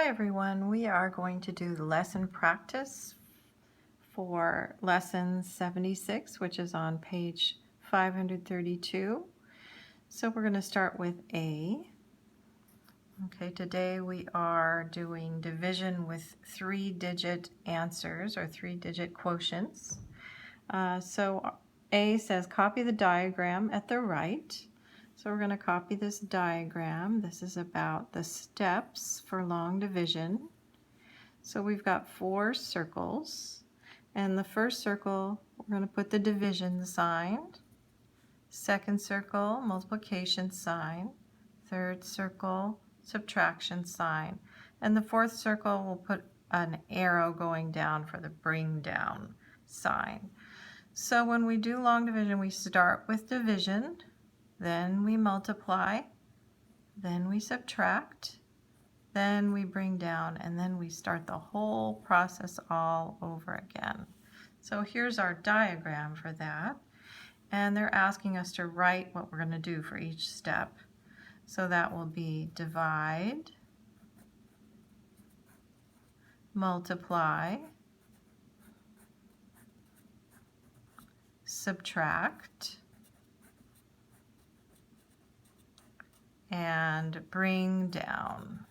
Hi everyone, we are going to do the lesson practice for lesson 76, which is on page 532. So we're going to start with A. Okay, today we are doing division with 3-digit answers or 3-digit quotients. So A says copy the diagram at the right. So we're going to copy this diagram. This is about the steps for long division. So we've got 4 circles, and the first circle we're going to put the division sign, second circle multiplication sign, third circle subtraction sign, and the fourth circle we'll put an arrow going down for the bring down sign. So when we do long division, we start with division, then we multiply, then we subtract, then we bring down, and then we start the whole process all over again. So here's our diagram for that, and they're asking us to write what we're going to do for each step. So that will be divide, multiply, subtract, and bring down.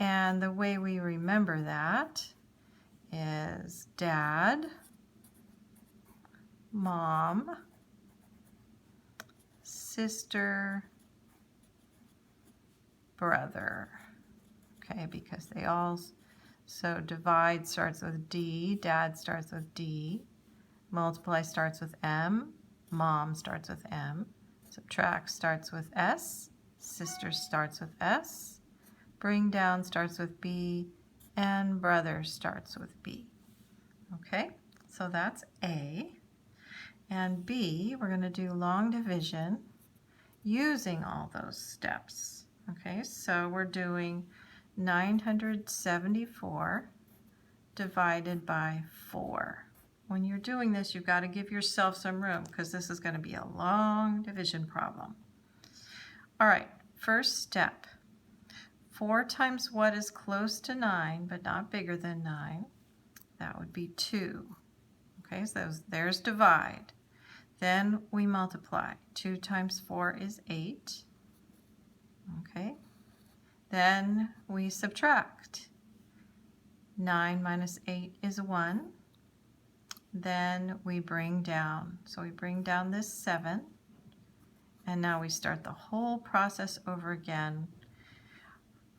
And the way we remember that is Dad, Mom, sister, brother. Okay, because they all, so divide starts with D, Dad starts with D, multiply starts with M, Mom starts with M, subtract starts with S, sister starts with S, bring down starts with B, and brother starts with B. Okay, so that's A. And B, we're going to do long division using all those steps. Okay, so we're doing 974 divided by 4. When you're doing this, you've got to give yourself some room because this is going to be a long division problem. All right, first step. 4 times what is close to 9 but not bigger than 9? That would be 2. Okay, so there's divide. Then we multiply. 2 times 4 is 8. Okay. Then we subtract. 9 minus 8 is 1. Then we bring down. So we bring down this 7. And now we start the whole process over again.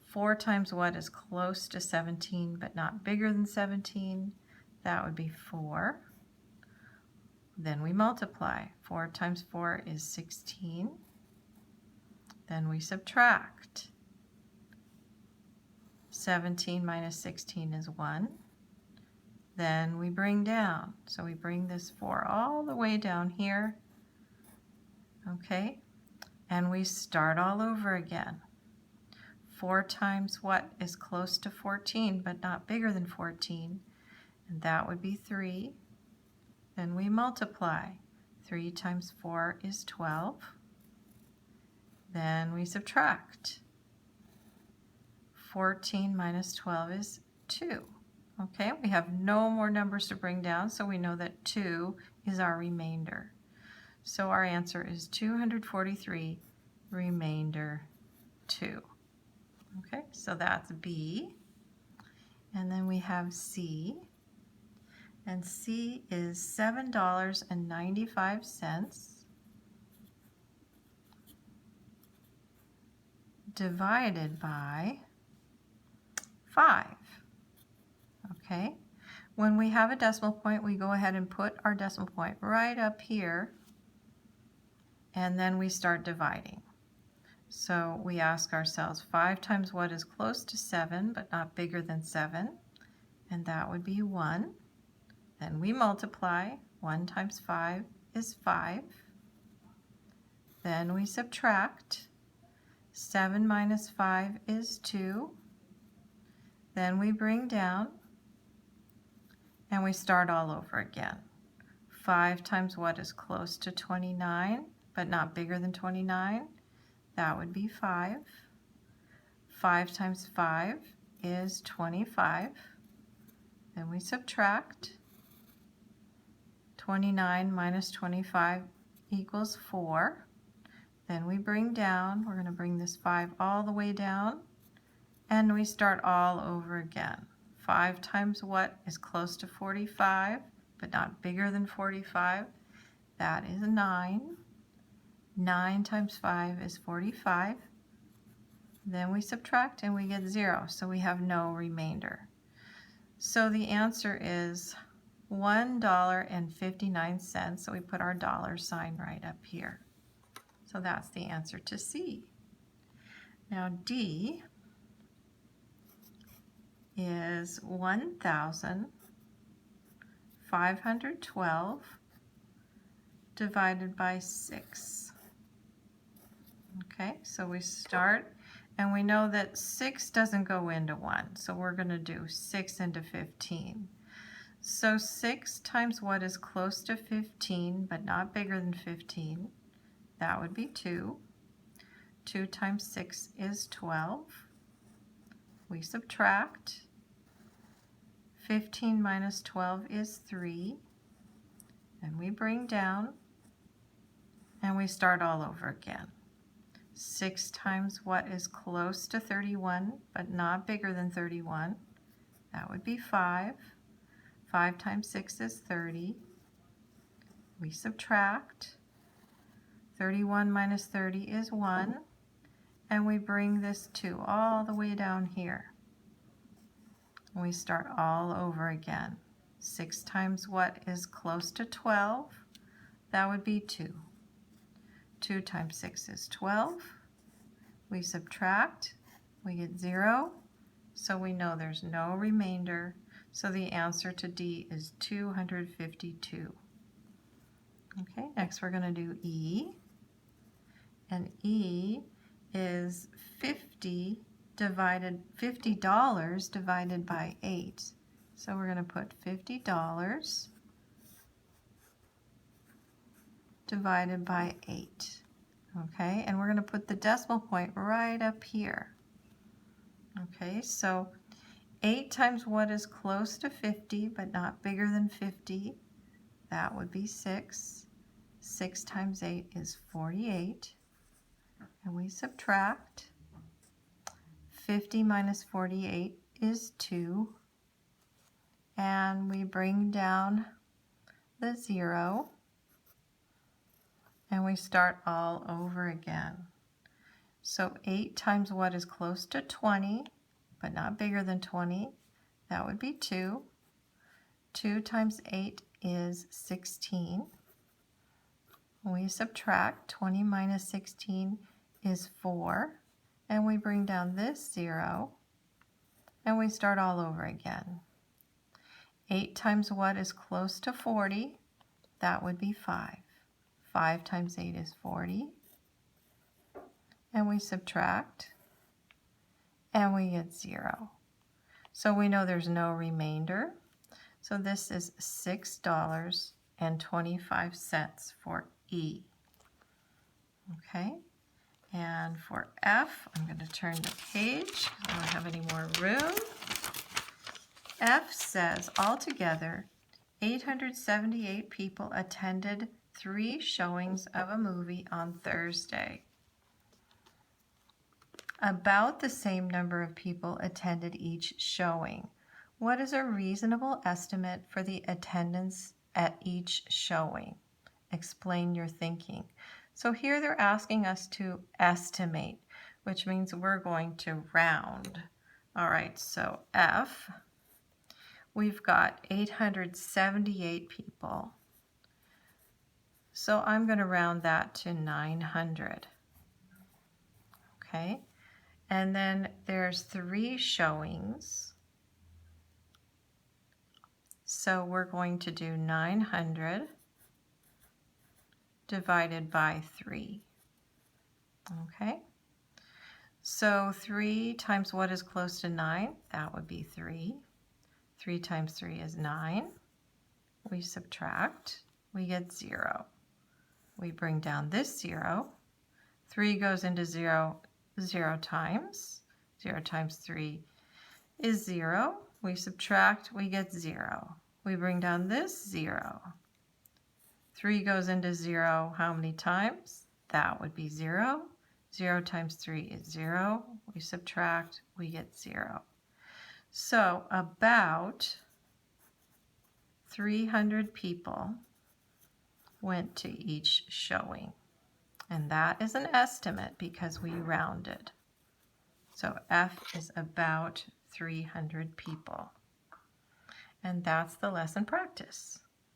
4 times what is close to 17 but not bigger than 17? That would be 4. Then we multiply. 4 times 4 is 16. Then we subtract. 17 minus 16 is 1. Then we bring down. So we bring this 4 all the way down here. Okay? And we start all over again. 4 times what is close to 14 but not bigger than 14? And that would be 3. Then we multiply. 3 times 4 is 12. Then we subtract. 14 minus 12 is 2. Okay, we have no more numbers to bring down, so we know that 2 is our remainder. So our answer is 243, remainder 2. Okay, so that's B. And then we have C. And C is $7.95 divided by 5. Okay, when we have a decimal point, we go ahead and put our decimal point right up here, and then we start dividing. So we ask ourselves, 5 times what is close to 7 but not bigger than 7? And that would be 1. Then we multiply. 1 times 5 is 5. Then we subtract. 7 minus 5 is 2. Then we bring down, and we start all over again. 5 times what is close to 29 but not bigger than 29? That would be 5. 5 times 5 is 25. Then we subtract. 29 minus 25 equals 4. Then we bring down. We're going to bring this 5 all the way down. And we start all over again. 5 times what is close to 45, but not bigger than 45? That is 9. 9 times 5 is 45. Then we subtract and we get 0, so we have no remainder. So the answer is $1.59, so we put our dollar sign right up here. So that's the answer to C. Now D is 1,512 divided by 6. Okay, so we start, and we know that 6 doesn't go into 1, so we're going to do 6 into 15. So 6 times what is close to 15, but not bigger than 15, that would be 2. 2 times 6 is 12. We subtract. 15 minus 12 is 3. And we bring down, and we start all over again. 6 times what is close to 31, but not bigger than 31, that would be 5. 5 times 6 is 30. We subtract. 31 minus 30 is 1. And we bring this 2 all the way down here. We start all over again. 6 times what is close to 12? That would be 2. 2 times 6 is 12. We subtract. We get 0. So we know there's no remainder. So the answer to D is 252. Okay, next we're going to do E. And E is $50 divided by 8. So we're going to put $50 divided by 8. Okay, and we're going to put the decimal point right up here. Okay, so 8 times what is close to 50 but not bigger than 50, that would be 6. 6 times 8 is 48. And we subtract. 50 minus 48 is 2. And we bring down the 0. And we start all over again. So 8 times what is close to 20, but not bigger than 20, that would be 2. 2 times 8 is 16. We subtract. 20 minus 16 is 4. And we bring down this 0. And we start all over again. 8 times what is close to 40? That would be 5. 5 times 8 is 40. And we subtract. And we get 0. So we know there's no remainder. So this is $6.25 for E. Okay, and for F, I'm going to turn the page. I don't have any more room. F says, altogether, 878 people attended 3 showings of a movie on Thursday. About the same number of people attended each showing. What is a reasonable estimate for the attendance at each showing? Explain your thinking. So here they're asking us to estimate, which means we're going to round. All right, so F, we've got 878 people. So I'm going to round that to 900. Okay, and then there's 3 showings. So we're going to do 900 divided by 3. Okay, so 3 times what is close to 9? That would be 3. 3 times 3 is 9. We subtract. We get 0. We bring down this 0. 3 goes into 0 0 times. 0 times 3 is 0. We subtract, we get 0. We bring down this 0. 3 goes into 0 how many times? That would be 0. 0 times 3 is 0. We subtract, we get 0. So about 300 people went to each showing. And that is an estimate because we rounded. So F is about 300 people. And that's the lesson practice.